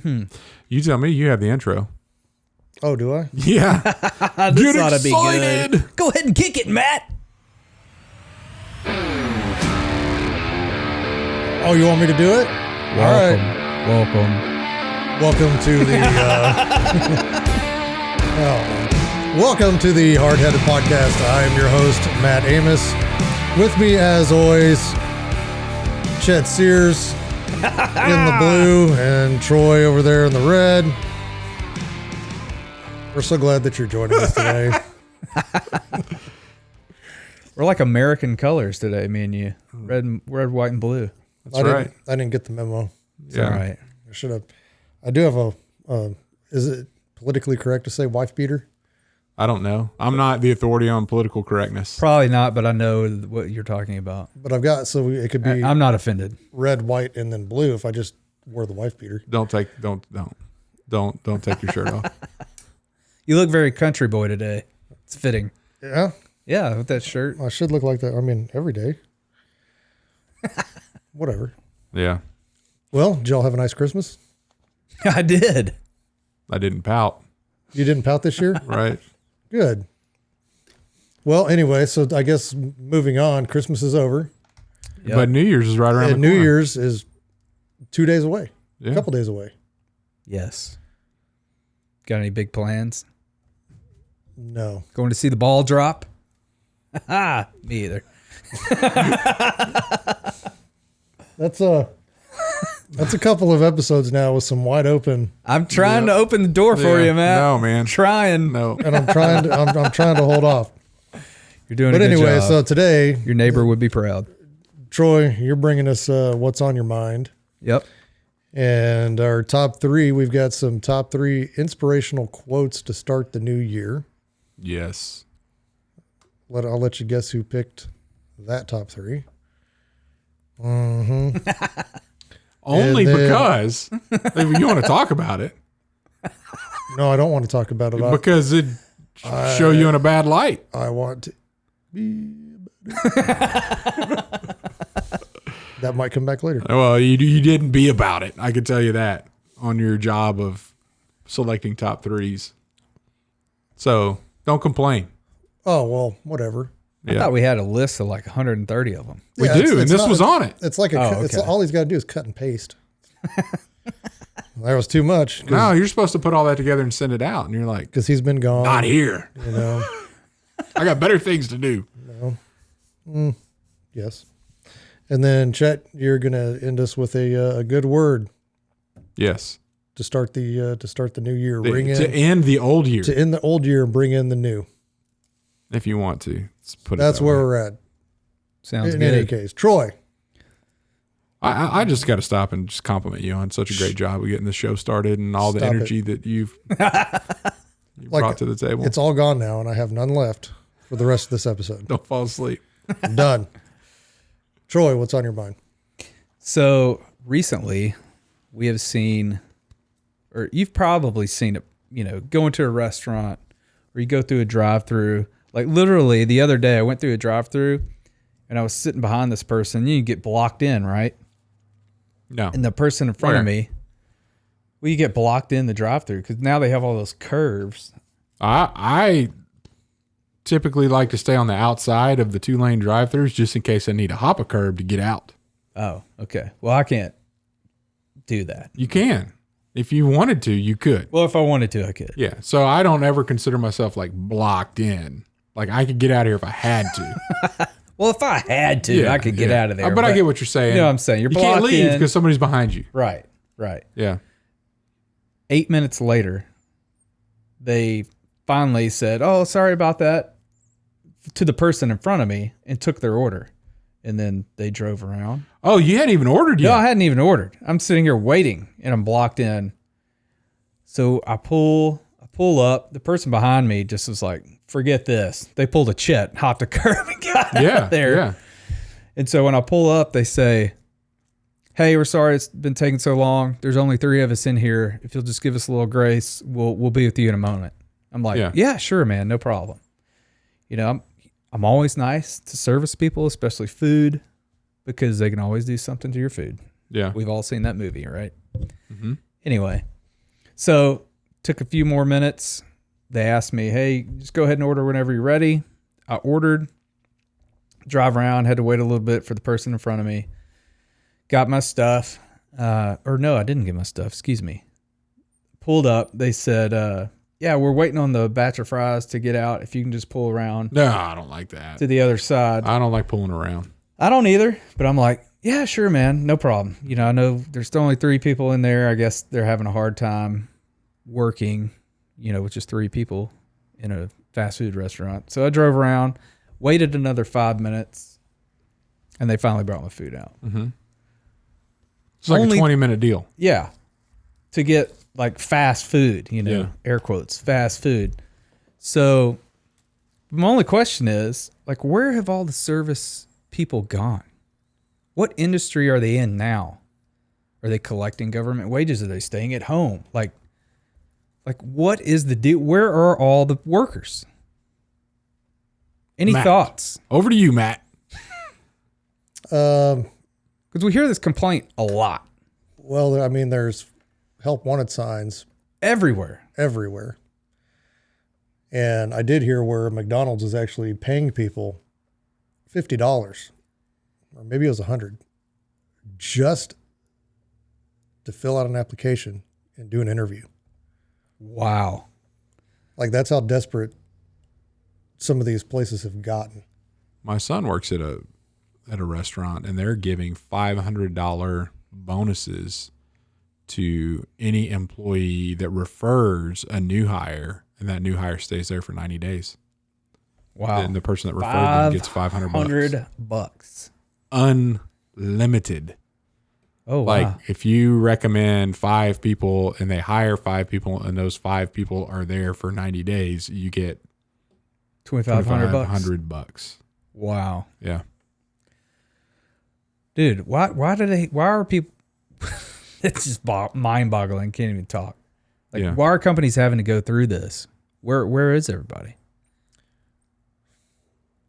You tell me. You have the intro. Oh, do I? Yeah. This ought to be good. Go ahead and kick it, Matt. Oh, you want me to do it? Welcome to the welcome to the Hardheaded podcast. I am your host, Matt Amos. With me, as always, Chet Sears in the blue and Troy over there in the red. We're so glad that you're joining us today. We're like American colors today, me and you. Red, white, and blue. That's right. I didn't get the memo. It's all right. I should have. I do have is it politically correct to say wife beater? I don't know. I'm not the authority on political correctness. Probably not, but I know what you're talking about. But I've got, so it could be. I'm not offended. Red, white, and then blue if I just wore the wife beater. Don't take your shirt off. You look very country boy today. It's fitting. Yeah? Yeah, with that shirt. I should look like that. I mean, every day. Whatever. Yeah. Well, did y'all have a nice Christmas? I did. I didn't pout. You didn't pout this year? Right. Good. Well, anyway, so I guess moving on, Christmas is over. Yep. But New Year's is right around the corner. New Year's is 2 days away. Yeah. A couple days away. Yes. Got any big plans? No. Going to see the ball drop? Me either. That's a couple of episodes now with some wide open. I'm trying to open the door for you, Matt. No, man. Trying. No. And I'm trying to hold off. You're doing but a good anyway, job. so today Your neighbor would be proud. Troy, you're bringing us what's on your mind. Yep. And our top three, we've got some top three inspirational quotes to start the new year. Yes. I'll let you guess who picked that top three. Mm-hmm. Only because if you want to talk about it. No, I don't want to talk about it. Because it show you in a bad light. I want to be that might come back later. Well, you didn't be about it. I can tell you that on your job of selecting top threes. So don't complain. Oh, well, whatever. I thought we had a list of like 130 of them. We do, and this was on it. It's like it's all he's got to do is cut and paste. That was too much. No, you're supposed to put all that together and send it out, and you're like, because he's been gone. Not here. You know, I got better things to do. No. Yes. And then Chet, you're gonna end us with a good word. Yes. To start the new year. To end the old year. To end the old year and bring in the new. If you want to. That's where we're at. Sounds good. In any case. Troy. I just got to stop and just compliment you on such a great job of getting the show started and all the energy that you've brought to the table. It's all gone now, and I have none left for the rest of this episode. Don't fall asleep. I'm done. Troy, what's on your mind? So recently we have seen, or you've probably seen it, go into a restaurant or you go through a drive-through. Like literally the other day I went through a drive-through and I was sitting behind this person. You get blocked in, right? No. And the person in front of me, you get blocked in the drive-through because now they have all those curves. I typically like to stay on the outside of the 2-lane drive-thrus just in case I need to hop a curb to get out. Oh, okay. Well, I can't do that. You can. If you wanted to, you could. Well, if I wanted to, I could. Yeah. So I don't ever consider myself like blocked in. Like I could get out of here if I had to. Well, if I had to, I could get out of there. But I get what you're saying. You know what I'm saying? You can't leave because somebody's behind you. Right. Yeah. 8 minutes later, they finally said, "Oh, sorry about that," to the person in front of me and took their order. And then they drove around. Oh, you hadn't even ordered yet? No, I hadn't even ordered. I'm sitting here waiting and I'm blocked in. So I pull up. The person behind me just was like, forget this. They pulled a Chet, hopped a curb and got out there. Yeah. And so when I pull up, they say, "Hey, we're sorry it's been taking so long. There's only 3 of us in here. If you'll just give us a little grace, we'll be with you in a moment." I'm like, yeah, sure, man, no problem. You know, I'm always nice to service people, especially food, because they can always do something to your food. Yeah. We've all seen that movie, right? Mm-hmm. Anyway, So took a few more minutes. They asked me, hey, just go ahead and order whenever you're ready. I ordered, drive around, had to wait a little bit for the person in front of me. Got my stuff. Or no, I didn't get my stuff. Excuse me. Pulled up. They said, yeah, we're waiting on the batch of fries to get out. If you can just pull around. No, I don't like that. To the other side. I don't like pulling around. I don't either, but I'm like, yeah, sure, man. No problem. You know, I know there's only 3 people in there. I guess they're having a hard time working, you know, with just 3 people in a fast food restaurant. So I drove around, waited another 5 minutes, and they finally brought my food out. Mm-hmm. It's like a 20-minute deal. Yeah. To get like fast food, you know, air quotes, fast food. So my only question is, like, where have all the service people gone? What industry are they in now? Are they collecting government wages? Are they staying at home? Like what is the deal? Where are all the workers? Any thoughts? Over to you, Matt. Because we hear this complaint a lot. Well, I mean, there's help wanted signs everywhere. And I did hear where McDonald's is actually paying people $50, or maybe it was $100, just to fill out an application and do an interview. Wow. Like, that's how desperate some of these places have gotten. My son works at a restaurant, and they're giving $500 bonuses to any employee that refers a new hire, and that new hire stays there for 90 days. Wow. And the person that referred them gets $500. Unlimited. Oh, wow. Like, if you recommend 5 people and they hire 5 people and those 5 people are there for 90 days, you get $2,500. Wow. Yeah. Dude, why are people, it's just mind boggling. Can't even talk. Like, why are companies having to go through this? Where is everybody?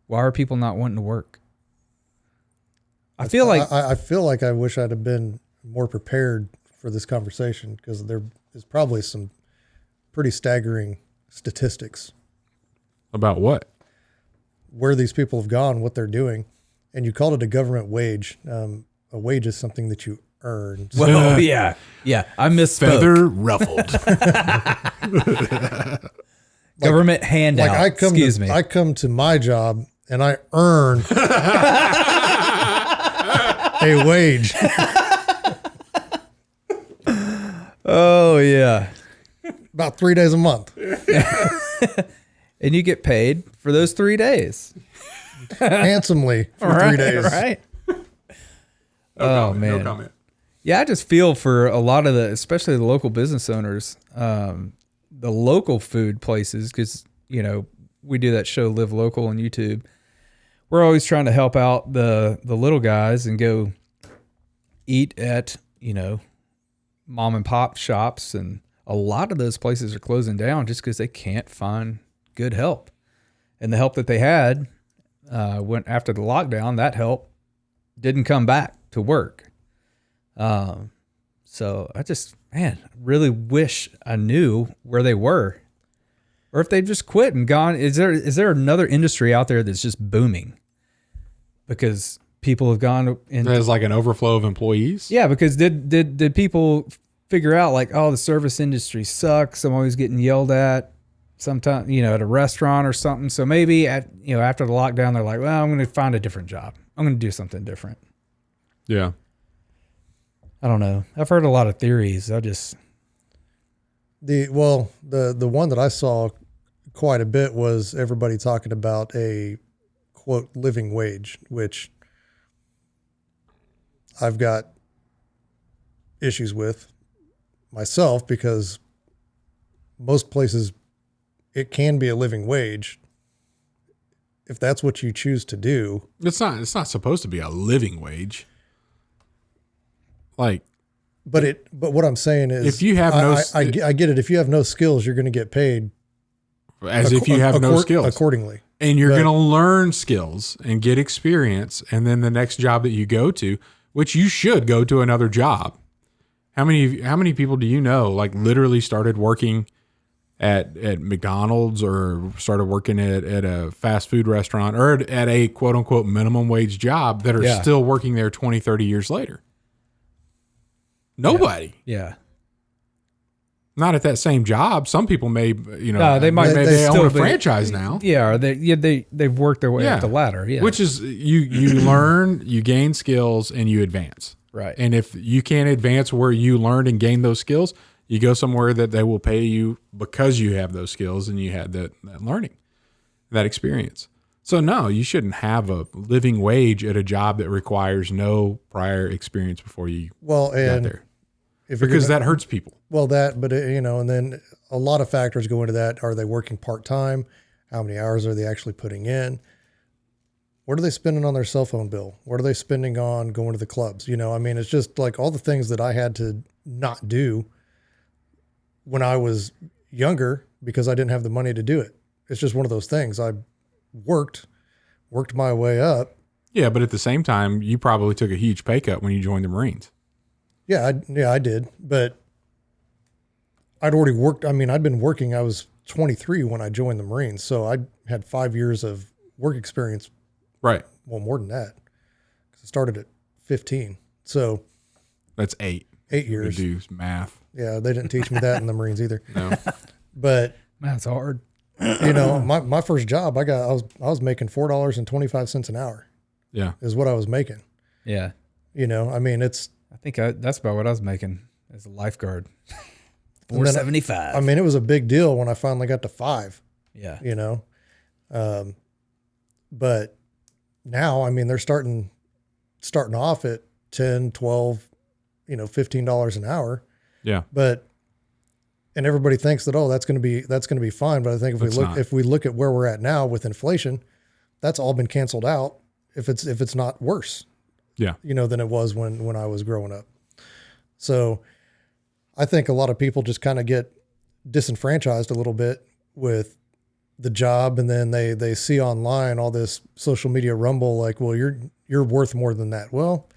Why are people not wanting to work? I feel like I wish I'd have been more prepared for this conversation, because there is probably some pretty staggering statistics about what, where these people have gone, what they're doing. And you called it a government wage. A wage is something that you earn. Well, yeah. I misspoke. Feather ruffled. Government handout. Like, I come to my job and I earn a wage. Oh yeah. About 3 days a month. And you get paid for those 3 days. Handsomely for 3 days. Right. Man. No comment. Yeah, I just feel for a lot of especially the local business owners, the local food places, because, you know, we do that show Live Local on YouTube. We're always trying to help out the little guys and go eat at, you know, mom and pop shops. And a lot of those places are closing down just because they can't find good help. And the help that they had went after the lockdown, that help didn't come back to work. So I just, really wish I knew where they were, or if they've just quit and gone. Is there another industry out there that's just booming because people have gone in? There's like an overflow of employees. Yeah. Because did people figure out, like, oh, the service industry sucks, I'm always getting yelled at sometime, you know, at a restaurant or something. So maybe after the lockdown, they're like, well, I'm going to find a different job. I'm going to do something different. Yeah. I don't know. I've heard a lot of theories. The one that I saw quite a bit was everybody talking about a quote living wage, which I've got issues with myself, because most places it can be a living wage if that's what you choose to do. It's not supposed to be a living wage. Like, but what I'm saying is, if you have I get it. If you have no skills, you're going to get paid if you have no skills accordingly, and you're going to learn skills and get experience. And then the next job that you go to, which you should go to another job, How many people do you know like literally started working at McDonald's or started working at a fast food restaurant or at a quote unquote minimum wage job that are still working there 20, 30 years later? Nobody. Yeah. Not at that same job. Some people may, they might they own still a franchise now. Yeah, or they've worked their way up the ladder. Yeah, which is you learn, you gain skills, and you advance. Right. And if you can't advance where you learned and gained those skills, you go somewhere that they will pay you because you have those skills and you had that learning, that experience. So no, you shouldn't have a living wage at a job that requires no prior experience before you got there. Because that hurts people. Well, and then a lot of factors go into that. Are they working part-time? How many hours are they actually putting in? What are they spending on their cell phone bill? What are they spending on going to the clubs? It's just like all the things that I had to not do when I was younger because I didn't have the money to do it. It's just one of those things. I worked my way up. Yeah, but at the same time, you probably took a huge pay cut when you joined the Marines. Yeah, I did. But I'd already worked. I'd been working. I was 23 when I joined the Marines. So I had 5 years of work experience. Right. Well, more than that. Because I started at 15. So that's 8. 8 years. Do math. Yeah, they didn't teach me that in the Marines either. No. But math's hard. My first job, I was making $4.25 an hour. Yeah. Is what I was making. Yeah. It's I think that's about what I was making as a lifeguard. $4.75. It was a big deal when I finally got to 5. Yeah. But now, they're starting off at 10, 12, $15 an hour. Yeah. And everybody thinks that, that's going to be fine. But I think if we look at where we're at now with inflation, that's all been canceled out. If it's not worse. Yeah. Than it was when I was growing up. So I think a lot of people just kind of get disenfranchised a little bit with the job. And then they see online all this social media rumble, like, well, you're worth more than that. Well,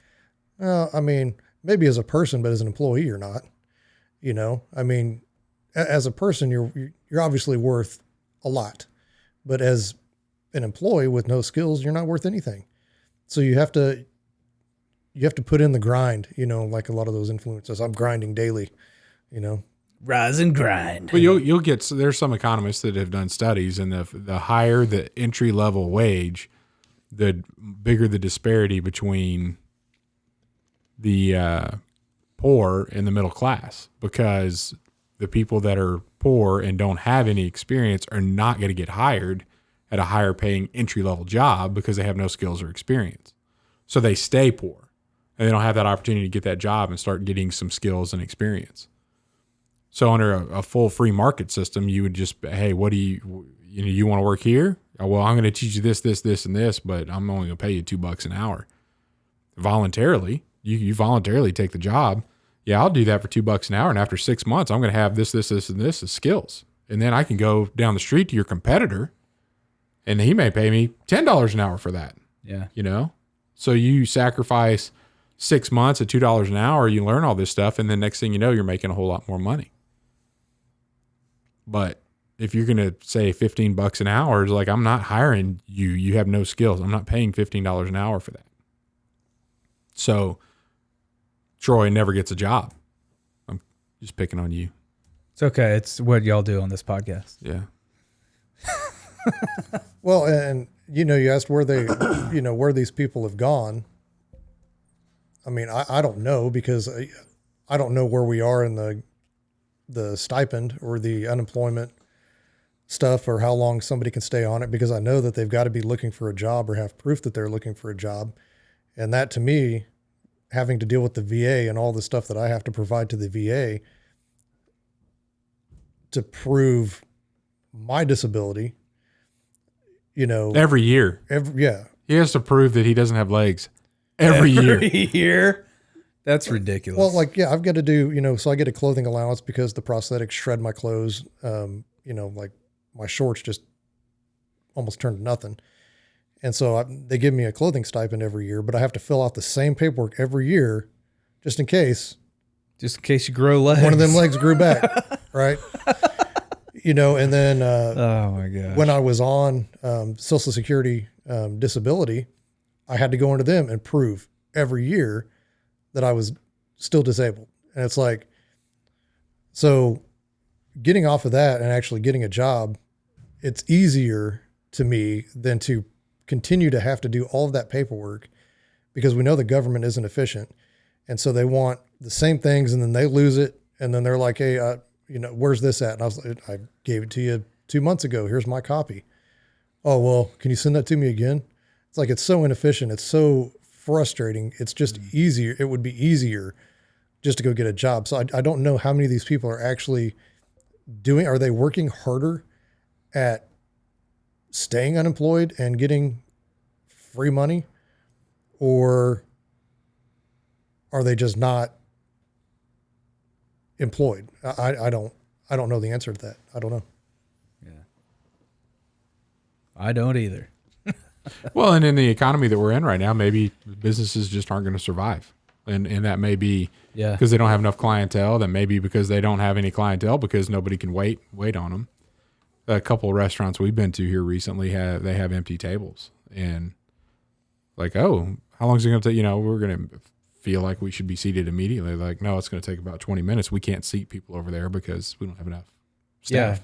maybe as a person, but as an employee, you're not, as a person, you're obviously worth a lot, but as an employee with no skills, you're not worth anything. So you have to put in the grind, like a lot of those influencers. I'm grinding daily, Rise and grind. But you'll get, there's some economists that have done studies, and the higher the entry level wage, the bigger the disparity between the poor and the middle class, because the people that are poor and don't have any experience are not going to get hired at a higher paying entry level job because they have no skills or experience. So they stay poor and they don't have that opportunity to get that job and start getting some skills and experience. So under a full free market system, you would just, hey, what do you want to work here? Oh, well, I'm going to teach you this, and this, but I'm only going to pay you $2 an hour. Voluntarily, you voluntarily take the job. Yeah, I'll do that for $2 an hour. And after 6 months, I'm going to have this, and this as skills. And then I can go down the street to your competitor and he may pay me $10 an hour for that. Yeah. So you sacrifice 6 months at $2 an hour, you learn all this stuff. And then next thing you know, you're making a whole lot more money. But if you're going to say $15 an hour, it's like, I'm not hiring you. You have no skills. I'm not paying $15 an hour for that. So Troy never gets a job. I'm just picking on you. It's okay. It's what y'all do on this podcast. Yeah. Well, and you asked where where these people have gone. I don't know, because I don't know where we are in the stipend or the unemployment stuff, or how long somebody can stay on it, because I know that they've got to be looking for a job or have proof that they're looking for a job. And that, to me, having to deal with the VA and all the stuff that I have to provide to the VA to prove my disability, every year. Yeah. He has to prove that he doesn't have legs every year. That's ridiculous. Well, I've got to do, so I get a clothing allowance because the prosthetics shred my clothes. Like my shorts just almost turned to nothing. And so they give me a clothing stipend every year, but I have to fill out the same paperwork every year just in case Just in case you grow legs. One of them legs grew back, right? And then Oh my gosh. when I was on Social Security disability, I had to go into them and prove every year that I was still disabled. And it's like, so getting off of that and actually getting a job, it's easier to me than to continue to have to do all of that paperwork, because we know the government isn't efficient. And so they want the same things, and then they lose it. And then they're like, hey, where's this at? And I was like, I gave it to you 2 months ago. Here's my copy. Oh, well, can you send that to me again? It's like, it's so inefficient. It's so frustrating. It's just easier. It would be easier just to go get a job. So I don't know how many of these people are actually are they working harder at staying unemployed and getting free money, or are they just not employed? I don't know the answer to that. I don't know. Yeah. I don't either. Well, and in the economy that we're in right now, maybe businesses just aren't going to survive. And that may be because they don't have enough clientele. That may be because they don't have any clientele because nobody can wait on them. A couple of restaurants we've been to here recently have empty tables, and like, oh, how long is it going to take? We're going to feel like we should be seated immediately. Like, no, it's going to take about 20 minutes. We can't seat people over there because we don't have enough staff.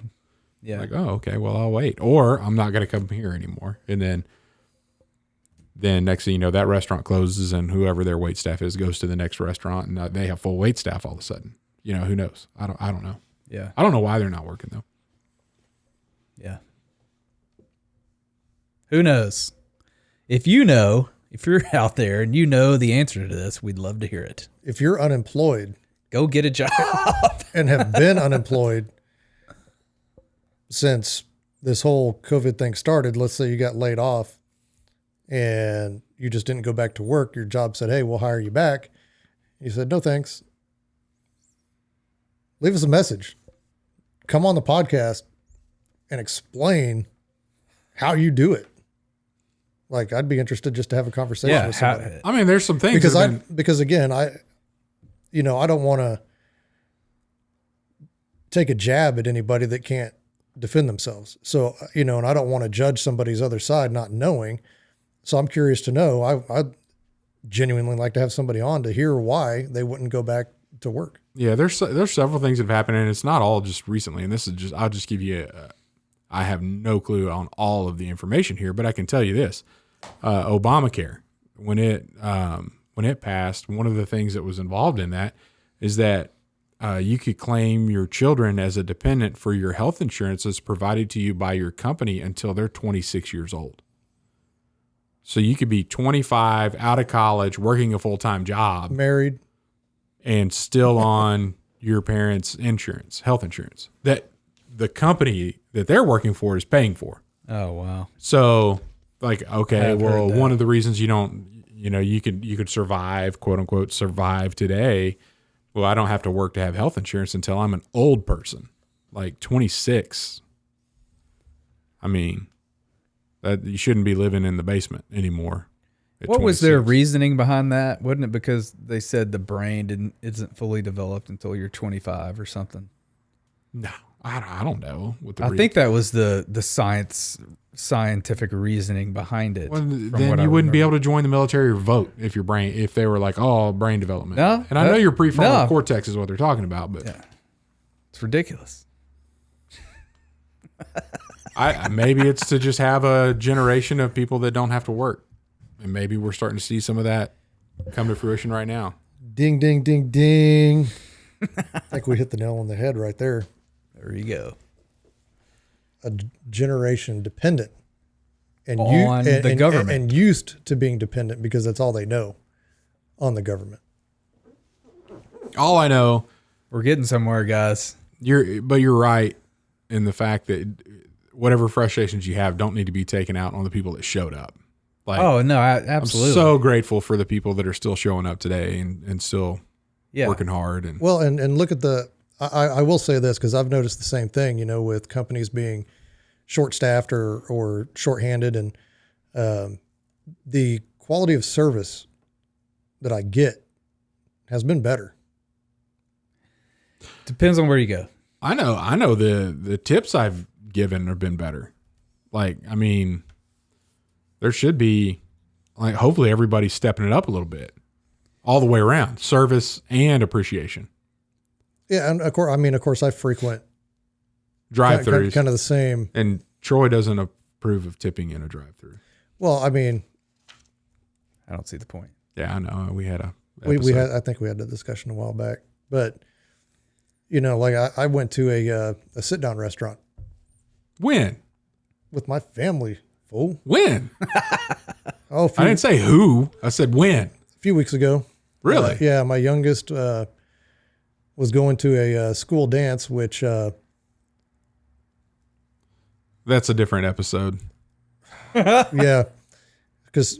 Yeah. Like, oh, okay, well, I'll wait, or I'm not going to come here anymore. And then next thing you know, that restaurant closes, and whoever their wait staff is goes to the next restaurant, and they have full wait staff all of a sudden. Who knows? I don't know. Yeah. I don't know why they're not working though. Yeah. Who knows? If you're out there and you know the answer to this, we'd love to hear it. If you're unemployed, go get a job and have been unemployed since this whole COVID thing started. Let's say you got laid off and you just didn't go back to work. Your job said, hey, we'll hire you back. You said, no, thanks. Leave us a message. Come on the podcast and explain how you do it. Like, I'd be interested just to have a conversation with somebody. I mean, there's some things because again, I don't want to take a jab at anybody that can't defend themselves. So, and I don't want to judge somebody's other side not knowing. So I'm curious to know. I'd genuinely like to have somebody on to hear why they wouldn't go back to work. Yeah, there's several things that have happened, and it's not all just recently. And this is just, I'll just give you I have no clue on all of the information here, but I can tell you this. Obamacare, when it passed, one of the things that was involved in that is that you could claim your children as a dependent for your health insurance that's provided to you by your company until they're 26 years old. So you could be 25, out of college, working a full-time job, married, and still on your parents' insurance, health insurance, that the company that they're working for is paying for. Oh, wow. So, like, okay, well, one of the reasons you could survive, quote unquote, survive today. Well, I don't have to work to have health insurance until I'm an old person, like 26. I mean, that you shouldn't be living in the basement anymore. What 26. Was their reasoning behind that? Wasn't it because they said the brain isn't fully developed until you're 25 or something? No, I don't know. I think that was the scientific reasoning behind it. Well, then you wouldn't be able to join the military or vote if they were like, oh, brain development. No, and I know your prefrontal cortex is what they're talking about, but it's ridiculous. Maybe it's to just have a generation of people that don't have to work. And maybe we're starting to see some of that come to fruition right now. Ding, ding, ding, ding. I think we hit the nail on the head right there. There you go. A generation dependent on the government and used to being dependent because that's all they know on the government. All I know, we're getting somewhere, guys. You're right in the fact that whatever frustrations you have don't need to be taken out on the people that showed up. Like, oh no, absolutely. I'm so grateful for the people that are still showing up today and still working hard. And well, and look at I will say this because I've noticed the same thing, with companies being short-staffed or short-handed, and the quality of service that I get has been better. Depends on where you go. I know the tips I've given have been better. Like, I mean, there should be, like, hopefully everybody's stepping it up a little bit all the way around, service and appreciation. Yeah. And of course I frequent Drive-throughs. kind of the same. And Troy doesn't approve of tipping in a drive-through. Well, I mean, I don't see the point. Yeah, I know. We had I think we had a discussion a while back, but like I went to a sit-down restaurant. When? With my family, fool. When? I didn't say who. I said when. A few weeks ago. Really? Yeah, my youngest was going to a school dance, which... That's a different episode. Yeah, because...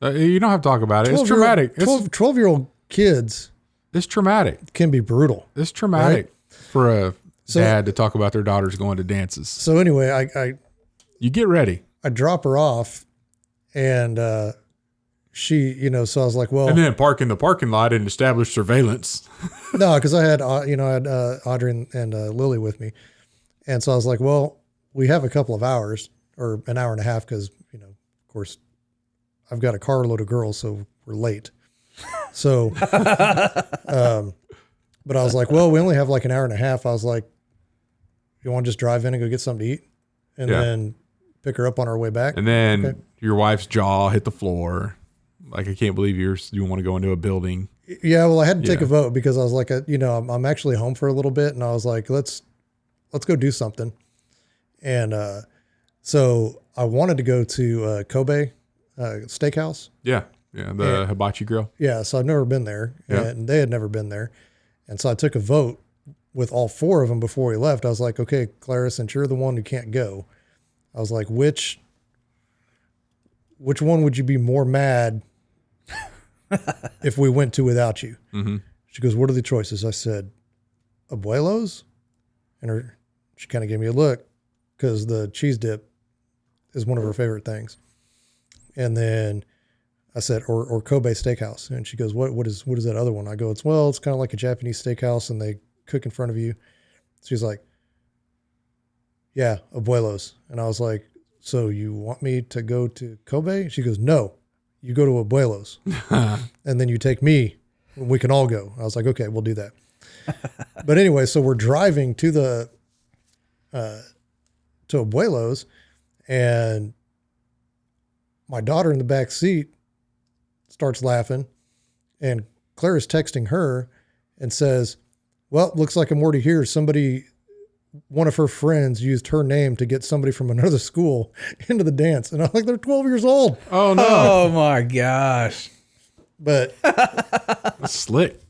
you don't have to talk about it. It's traumatic. 12-year-old kids... It's traumatic. Can be brutal. It's traumatic for a dad to talk about their daughters going to dances. So anyway, you get ready. I drop her off, and she, so I was like, well, and then park in the parking lot and establish surveillance. No, because I had Audrey and Lily with me, and so I was like, well, we have a couple of hours or an hour and a half because of course, I've got a carload of girls, so we're late. So, but I was like, well, we only have like an hour and a half. I was like, you want to just drive in and go get something to eat and then pick her up on our way back? And then your wife's jaw hit the floor. Like, I can't believe you want to go into a building. Yeah. Well, I had to take a vote because I was like, I'm actually home for a little bit. And I was like, let's go do something. And, so I wanted to go to Kobe Steakhouse. Yeah. Yeah, the hibachi grill. Yeah, so I've never been there, and they had never been there. And so I took a vote with all four of them before we left. I was like, okay, Clara, since you're the one who can't go, I was like, which one would you be more mad if we went to without you? Mm-hmm. She goes, what are the choices? I said, Abuelo's? And she kind of gave me a look because the cheese dip is one of her favorite things. And then I said, or Kobe Steakhouse. And she goes, what is that other one? I go, it's kind of like a Japanese steakhouse and they cook in front of you. She's like, yeah, Abuelo's. And I was like, so you want me to go to Kobe? She goes, no, you go to Abuelo's and then you take me and we can all go. I was like, okay, we'll do that. But anyway, so we're driving to Abuelo's and my daughter in the back seat starts laughing, and Claire's texting her and says, well, looks like I'm already here. One of her friends used her name to get somebody from another school into the dance. And I'm like, they're 12 years old. Oh, no. Oh, my gosh. But that's slick.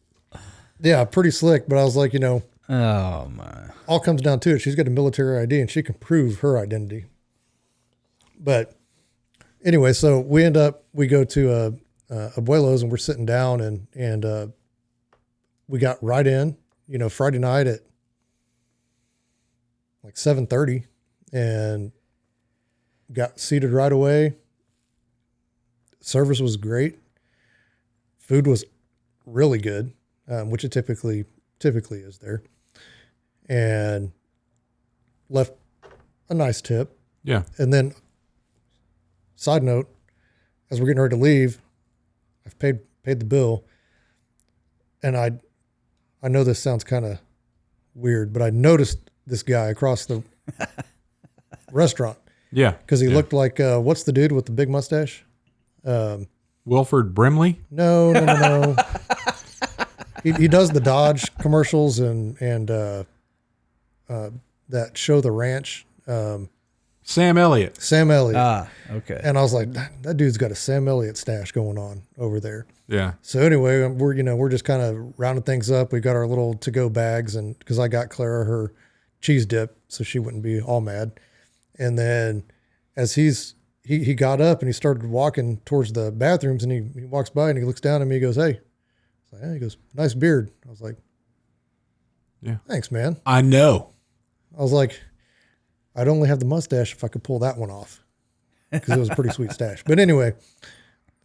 Yeah, pretty slick. But I was like, oh, my. All comes down to it. She's got a military ID, and she can prove her identity. But anyway, so we go to Abuelo's and we're sitting down and we got right in, Friday night at like 7:30 and got seated right away. Service was great. Food was really good, which it typically is there, and left a nice tip. Yeah. And then side note, as we're getting ready to leave, I've paid the bill, and I know this sounds kind of weird, but I noticed this guy across the restaurant. Yeah, because he looked like what's the dude with the big mustache? Wilford Brimley? No. he does the Dodge commercials and that show The Ranch. Sam Elliott. Ah, okay. And I was like, that dude's got a Sam Elliott stash going on over there. Yeah. So anyway, we're just kind of rounding things up. We got our little to-go bags, and because I got Clara her cheese dip, so she wouldn't be all mad. And then as he got up and he started walking towards the bathrooms, and he walks by and he looks down at me. He goes, hey. I was like, he goes, nice beard. I was like, yeah, thanks, man. I know. I was like, I'd only have the mustache if I could pull that one off, because it was a pretty sweet stash. But anyway,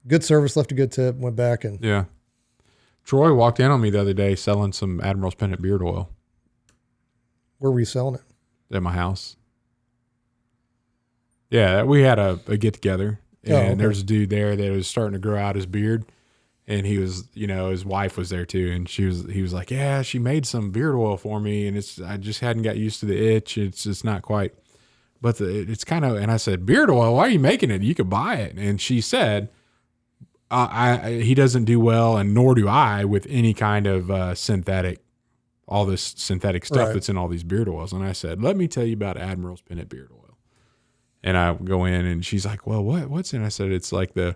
good service, left a good tip, went back and yeah. Troy walked in on me the other day selling some Admiral's Pennant beard oil Where were you selling it? at my house. Yeah, we had a get together, and okay. there was a dude there that was starting to grow out his beard, and he was, his wife was there too, and he was like, yeah, she made some beard oil for me, and I just hadn't got used to the itch. It's just not quite, but it's kind of, and I said, beard oil, why are you making it? You could buy it. And she said, he doesn't do well, and nor do I with any kind of synthetic, all this synthetic stuff that's in all these beard oils. And I said, let me tell you about Admiral's Pennant beard oil. And I go in, and she's like, well, what's in? I said, it's like the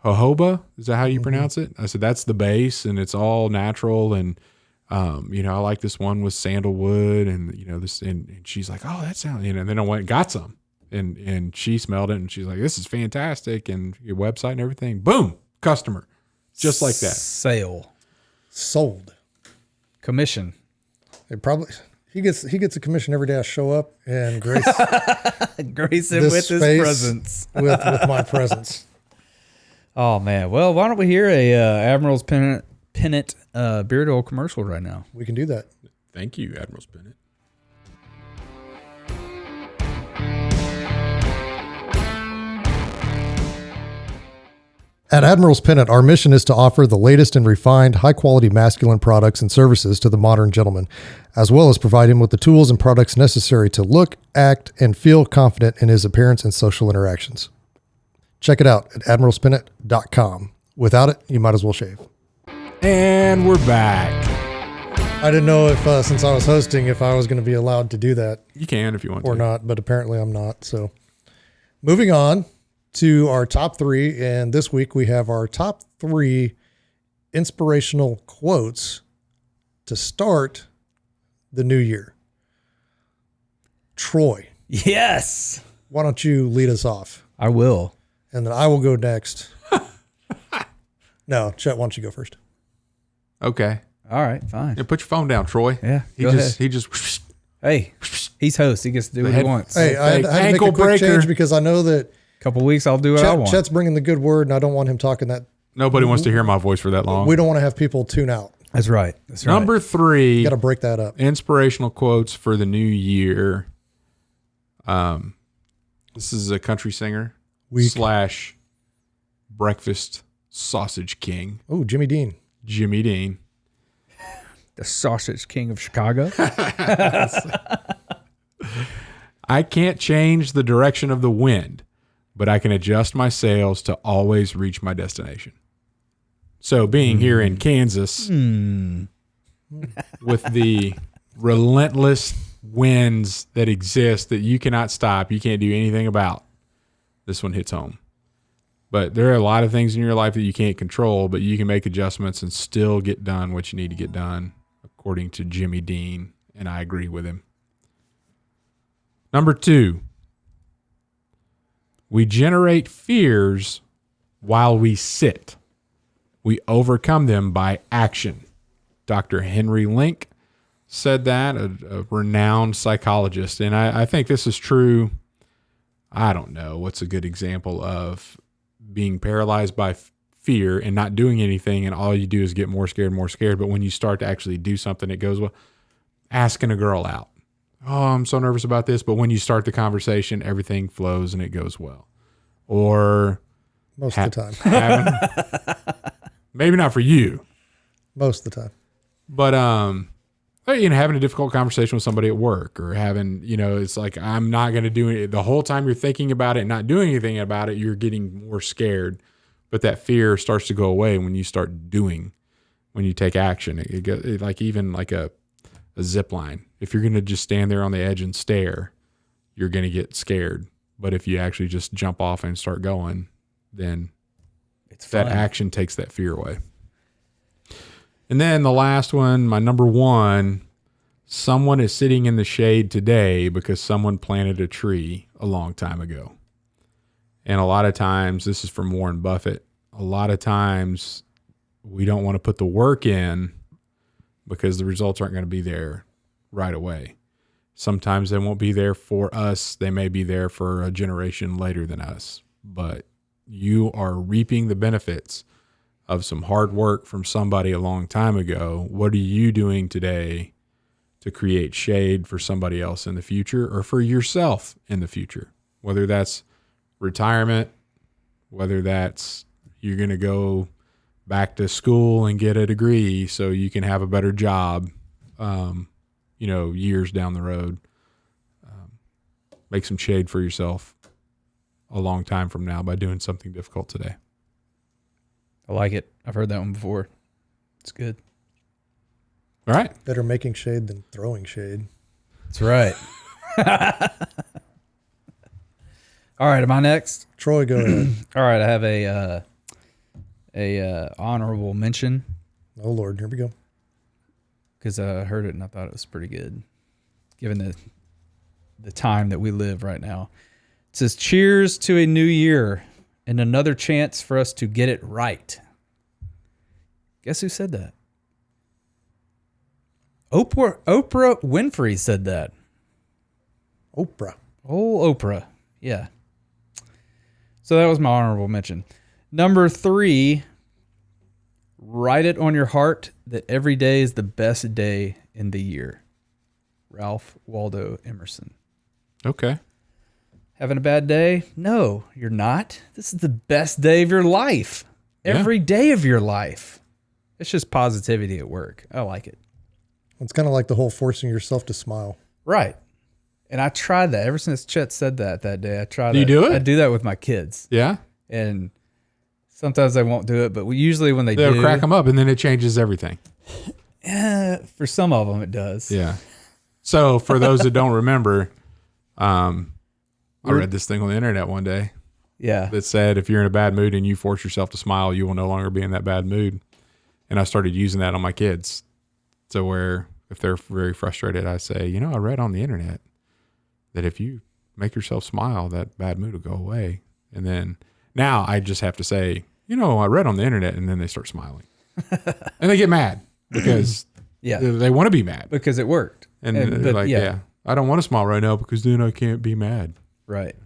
jojoba. Is that how you pronounce it? I said, that's the base, and it's all natural. And, I like this one with sandalwood, and, this, and she's like, oh, that sounds, and then I went and got some, and she smelled it, and she's like, this is fantastic. And your website and everything, boom, customer, just like that. Sale. Sold. Commission. It probably... He gets a commission every day I show up and grace him with his presence. with my presence. Oh man. Well, why don't we hear a Admiral's Pennant beard oil commercial right now? We can do that. Thank you, Admiral's Pennant. At Admiral's Pennant, our mission is to offer the latest and refined, high-quality masculine products and services to the modern gentleman, as well as provide him with the tools and products necessary to look, act, and feel confident in his appearance and social interactions. Check it out at admiralspennant.com. Without it, you might as well shave. And we're back. I didn't know if, since I was hosting, if I was going to be allowed to do that. You can if you want or to. not, but apparently I'm not. So moving on to our top three. And this week we have our top three inspirational quotes to start the new year. Troy. Yes. Why don't you lead us off? I will. And then I will go next. No, Chet, why don't you go first? Okay. All right, fine. Yeah, put your phone down, Troy. Yeah, He go just ahead. Hey, he's host. He gets to do what he wants. Hey, I had to make ankle a quick breaker. change because I know that Couple weeks, I'll do what I want. Chet's bringing the good word, and I don't want him talking that. Nobody wants to hear my voice for that long. We don't want to have people tune out. That's right. That's right. Number 3. Got to break that up. Inspirational quotes for the new year. This is a country singer / breakfast sausage king. Oh, Jimmy Dean. Jimmy Dean. The sausage king of Chicago. I can't change the direction of the wind, but I can adjust my sails to always reach my destination. So being here in Kansas with the relentless winds that exist that you cannot stop, you can't do anything about, this one hits home. But there are a lot of things in your life that you can't control, but you can make adjustments and still get done what you need to get done, according to Jimmy Dean, and I agree with him. Number 2, we generate fears while we sit. We overcome them by action. Dr. Henry Link said that, a renowned psychologist. And I think this is true. I don't know what's a good example of being paralyzed by fear and not doing anything, and all you do is get more scared. But when you start to actually do something, it goes well. Asking a girl out. Oh, I'm so nervous about this. But when you start the conversation, everything flows and it goes well. Or most of the time. Maybe not for you. Most of the time. But having a difficult conversation with somebody at work, or having, it's like, I'm not going to do it. The whole time you're thinking about it and not doing anything about it, you're getting more scared. But that fear starts to go away when you start doing, when you take action. It like even like a zip line. If you're going to just stand there on the edge and stare, you're going to get scared. But if you actually just jump off and start going, then that action takes that fear away. And then the last one, my number 1, someone is sitting in the shade today because someone planted a tree a long time ago. And a lot of times, this is from Warren Buffett, a lot of times we don't want to put the work in because the results aren't going to be there right away. Sometimes they won't be there for us. They may be there for a generation later than us. But you are reaping the benefits of some hard work from somebody a long time ago. What are you doing today to create shade for somebody else in the future or for yourself in the future? Whether that's retirement, whether that's you're going to go back to school and get a degree so you can have a better job, years down the road. Make some shade for yourself a long time from now by doing something difficult today. I like it. I've heard that one before. It's good. All right. Better making shade than throwing shade. That's right. All right. Am I next? Troy, go ahead. All right. I have a honorable mention Oh, Lord. Here we go. because I heard it and I thought it was pretty good, given the time that we live right now. It says, "Cheers to a new year and another chance for us to get it right." Guess who said that? Oprah Winfrey said that. Oprah. Oh, Oprah. Yeah. So that was my honorable mention. Number 3, write it on your heart that every day is the best day in the year. Ralph Waldo Emerson. Okay. Having a bad day? No, you're not. This is the best day of your life. Every day of your life. It's just positivity at work. I like it. It's kind of like the whole forcing yourself to smile. Right. And I tried that ever since Chet said that day. I tried. Do you do it? I do that with my kids. Yeah. And sometimes they won't do it, but usually when They'll crack them up and then it changes everything. For some of them it does. Yeah. So for those that don't remember, I read this thing on the internet one day Yeah. that said, if you're in a bad mood and you force yourself to smile, you will no longer be in that bad mood. And I started using that on my kids. So where if they're very frustrated, I say, I read on the internet that if you make yourself smile, that bad mood will go away. And then now I just have to say, I read on the internet, and then they start smiling. And they get mad because they want to be mad. Because it worked. And they're like, I don't want to smile right now because then I can't be mad. Right.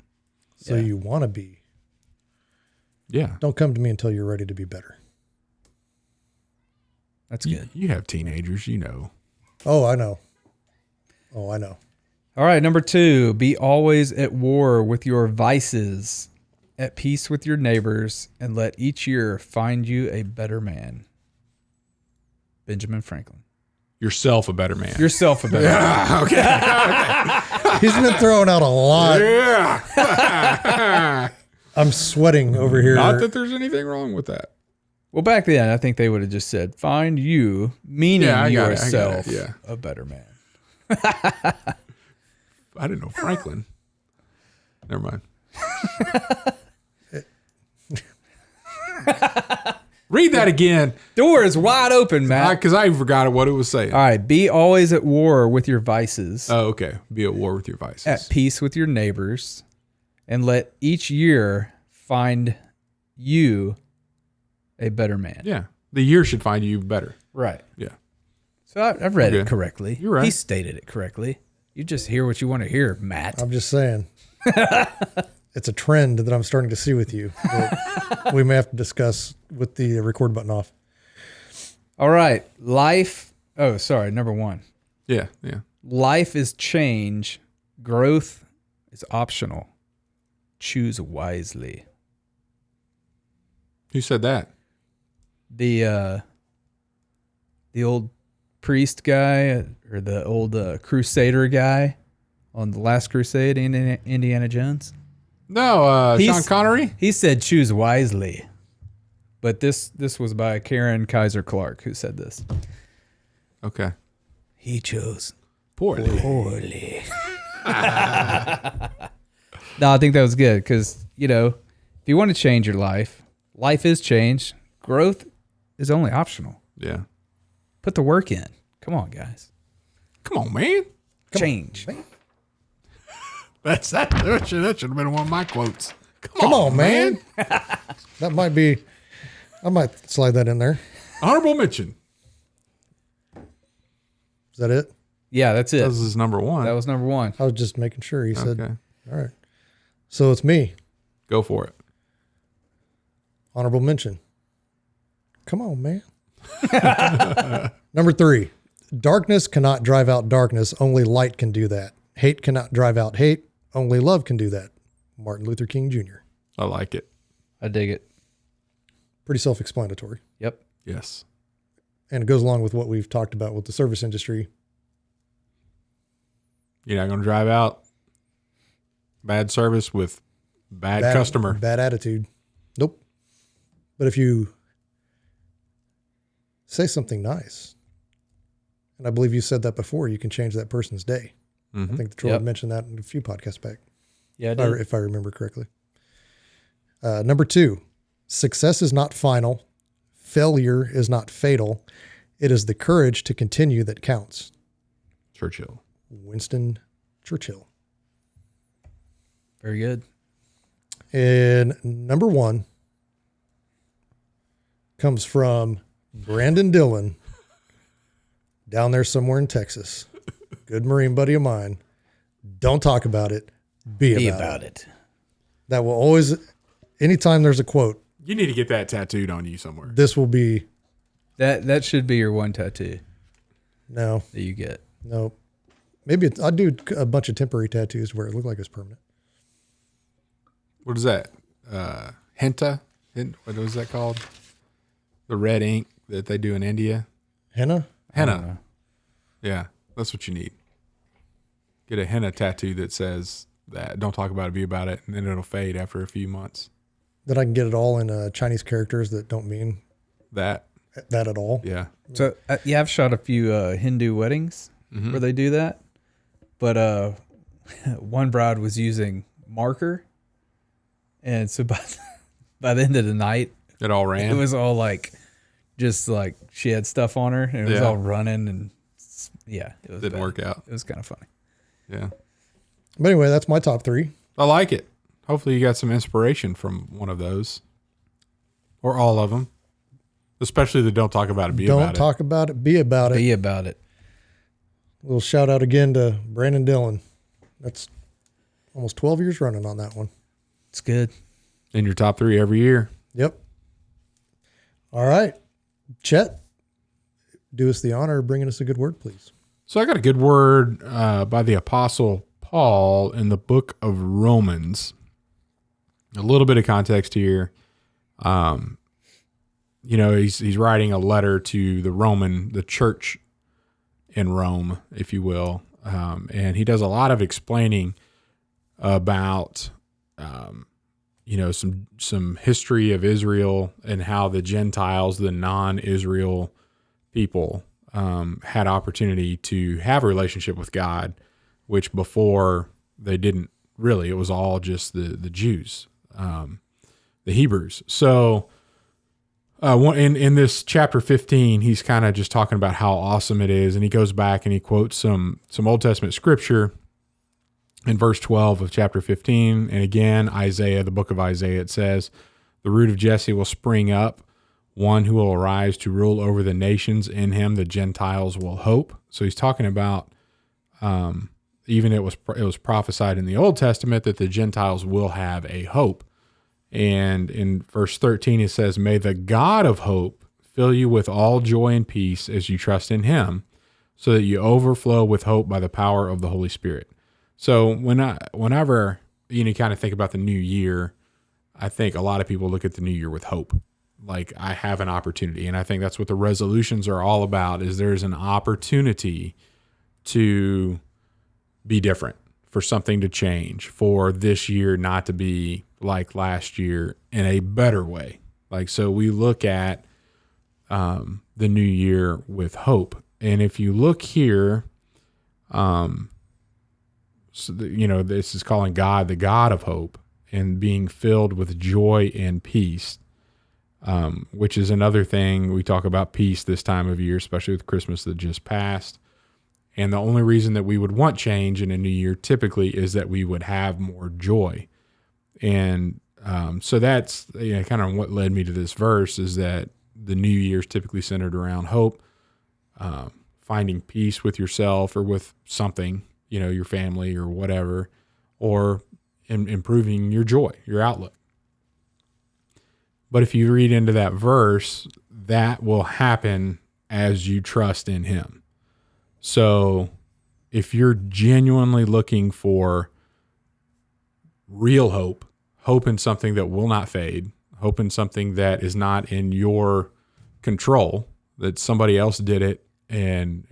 So you want to be. Yeah. Don't come to me until you're ready to be better. That's good. You have teenagers, Oh, I know. All right. Number 2, be always at war with your vices, at peace with your neighbors, and let each year find you a better man. Benjamin Franklin. Yourself a better man. Yourself a better man. Okay. He's been throwing out a lot. Yeah. I'm sweating over here. Not that there's anything wrong with that. Well, back then, I think they would have just said, find you, meaning yourself, a better man. I didn't know Franklin. Never mind. Read that again. Door is wide open, Matt. Because I forgot what it was saying. All right. Be always at war with your vices. Oh, okay. Be at war with your vices. At peace with your neighbors, and let each year find you a better man. Yeah. The year should find you better. Right. Yeah. So I've read it correctly. You're right. He stated it correctly. You just hear what you want to hear, Matt. I'm just saying. It's a trend that I'm starting to see with you that we may have to discuss with the record button off. All right. Life. Oh, sorry. Number 1. Yeah. Yeah. Life is change. Growth is optional. Choose wisely. Who said that? The old priest guy or the old crusader guy on the Last Crusade, Indiana Jones. No, Sean Connery. He said choose wisely. But this was by Karen Kaiser Clark who said this. Okay. He chose Poorly. No, I think that was good because, if you want to change your life, life is change. Growth is only optional. Yeah. Put the work in. Come on, guys. Come on, man. Change. That should have been one of my quotes. Come on, man. That might be, I might slide that in there. Honorable mention. Is that it? Yeah, that's it. This is number 1. That was number 1. I was just making sure. He said, Okay. all right. So it's me. Go for it. Honorable mention. Come on, man. Number 3, darkness cannot drive out darkness. Only light can do that. Hate cannot drive out hate. Only love can do that. Martin Luther King Jr. I like it. I dig it. Pretty self-explanatory. Yep. Yes. And it goes along with what we've talked about with the service industry. You're not going to drive out bad service with bad customer. Bad attitude. Nope. But if you say something nice, and I believe you said that before, you can change that person's day. Mm-hmm. I think the Troy mentioned that in a few podcasts back. Yeah, if I remember correctly. Number 2, success is not final. Failure is not fatal. It is the courage to continue that counts. Churchill. Winston Churchill. Very good. And number 1 comes from Brandon Dillon down there somewhere in Texas. Good Marine buddy of mine. Don't talk about it. Be about it. That will always, anytime there's a quote. You need to get that tattooed on you somewhere. This will be. That should be your one tattoo. No. That you get. No. Maybe I'll do a bunch of temporary tattoos where it look like it's permanent. What is that? Henna? What was that called? The red ink that they do in India? Henna? Henna. Yeah, that's what you need. Get a henna tattoo that says that. Don't talk about it, be about it. And then it'll fade after a few months. Then I can get it all in Chinese characters that don't mean that at all. Yeah. So, I've shot a few Hindu weddings where they do that. But one bride was using marker. And so by the end of the night, it all ran. It was all like, just like she had stuff on her and it was all running and it was didn't work out. It was kind of funny. Yeah. But anyway, that's my top 3. I like it. Hopefully you got some inspiration from one of those or all of them, especially the don't talk about it, be about it. Don't talk about it, be about it. Be about it. A little shout out again to Brandon Dillon. That's almost 12 years running on that one. It's good. In your top 3 every year. Yep. All right. Chet, do us the honor of bringing us a good word, please. So I got a good word by the Apostle Paul in the book of Romans. A little bit of context here. He's writing a letter to the church in Rome, if you will. And he does a lot of explaining about, some history of Israel and how the Gentiles, the non-Israel people, had opportunity to have a relationship with God, which before they didn't really. It was all just the Jews, the Hebrews. So in this chapter 15, he's kind of just talking about how awesome it is, and he goes back and he quotes some Old Testament scripture in verse 12 of chapter 15. And again, Isaiah, the book of Isaiah, it says, "The root of Jesse will spring up, one who will arise to rule over the nations. In him the Gentiles will hope." So he's talking about even it was prophesied in the Old Testament that the Gentiles will have a hope. And in verse 13 it says, "May the God of hope fill you with all joy and peace as you trust in him, so that you overflow with hope by the power of the Holy Spirit." So whenever you kind of think about the new year, I think a lot of people look at the new year with hope. Like, I have an opportunity. And I think that's what the resolutions are all about, is there's an opportunity to be different, for something to change, for this year not to be like last year in a better way. Like, so we look at the new year with hope. And if you look here, this is calling God the God of hope, and being filled with joy and peace, which is another thing. We talk about peace this time of year, especially with Christmas that just passed. And the only reason that we would want change in a new year typically is that we would have more joy. And so that's kind of what led me to this verse, is that the new year is typically centered around hope, finding peace with yourself or with something, your family or whatever, or improving your joy, your outlook. But if you read into that verse, that will happen as you trust in him. So if you're genuinely looking for real hope, hope in something that will not fade, hope in something that is not in your control, that somebody else did it and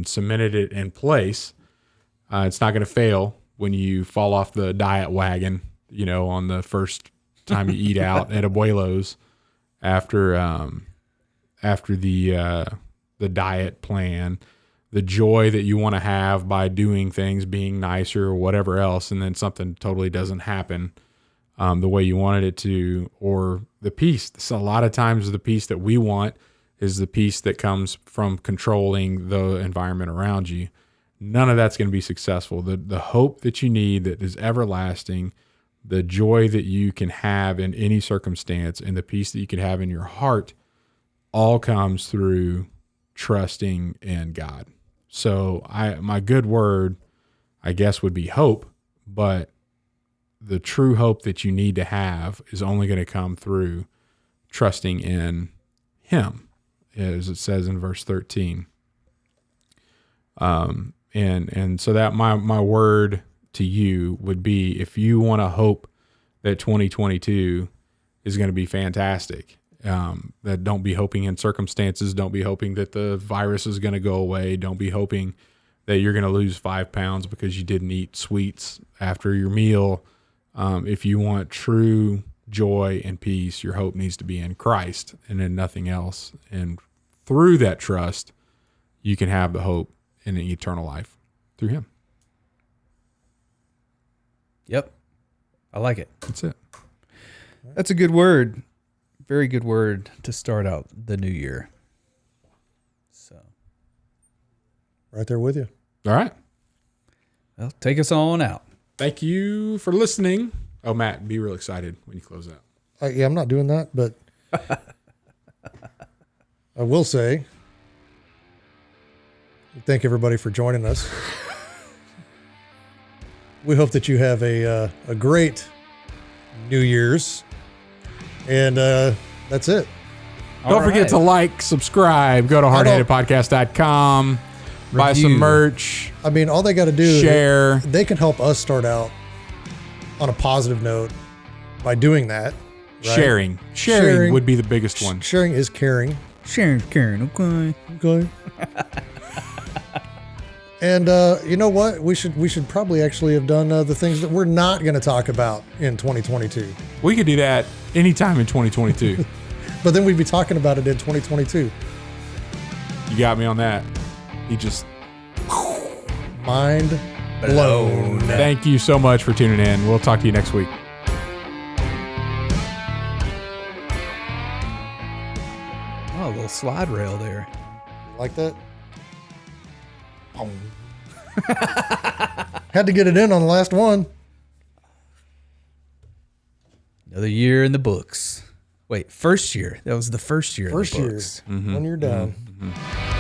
cemented it in place, it's not going to fail when you fall off the diet wagon, on the first time you eat out at Abuelo's after the diet plan, the joy that you want to have by doing things, being nicer or whatever else, and then something totally doesn't happen the way you wanted it to, or the peace. So a lot of times the peace that we want is the peace that comes from controlling the environment around you. None of that's going to be successful. The hope that you need that is everlasting, the joy that you can have in any circumstance, and the peace that you can have in your heart all comes through trusting in God. So my good word, I guess, would be hope, but the true hope that you need to have is only going to come through trusting in him, as it says in verse 13. And so that my word to you would be, if you want to hope that 2022 is going to be fantastic, that don't be hoping in circumstances, don't be hoping that the virus is going to go away, don't be hoping that you're going to lose 5 pounds because you didn't eat sweets after your meal. If you want true joy and peace, your hope needs to be in Christ and in nothing else. And through that trust, you can have the hope in an eternal life through him. Yep. I like it. That's it. That's a good word. Very good word to start out the new year. So, Right there with you. All right. well, take us on out. Thank you for listening. Oh, Matt, be real excited when you close out. Yeah, I'm not doing that, but I will say, thank everybody for joining us. We hope that you have a great New Year's, and that's it. Don't forget to like, subscribe, go to hardheadedpodcast.com, buy some merch. I mean, all they got to do share. They can help us start out on a positive note by doing that. Right? Sharing would be the biggest one. Sharing is caring. Sharing, caring, Okay. And you know what? We should probably actually have done the things that we're not going to talk about in 2022. We could do that anytime in 2022. But then we'd be talking about it in 2022. You got me on that. He just mind blown. Thank you so much for tuning in. We'll talk to you next week. Oh, a little slide rail there. Like that? Had to get it in on the last one. Another year in the books. Wait, first year. That was the first year. First in the year. books. When you're done. Mm-hmm.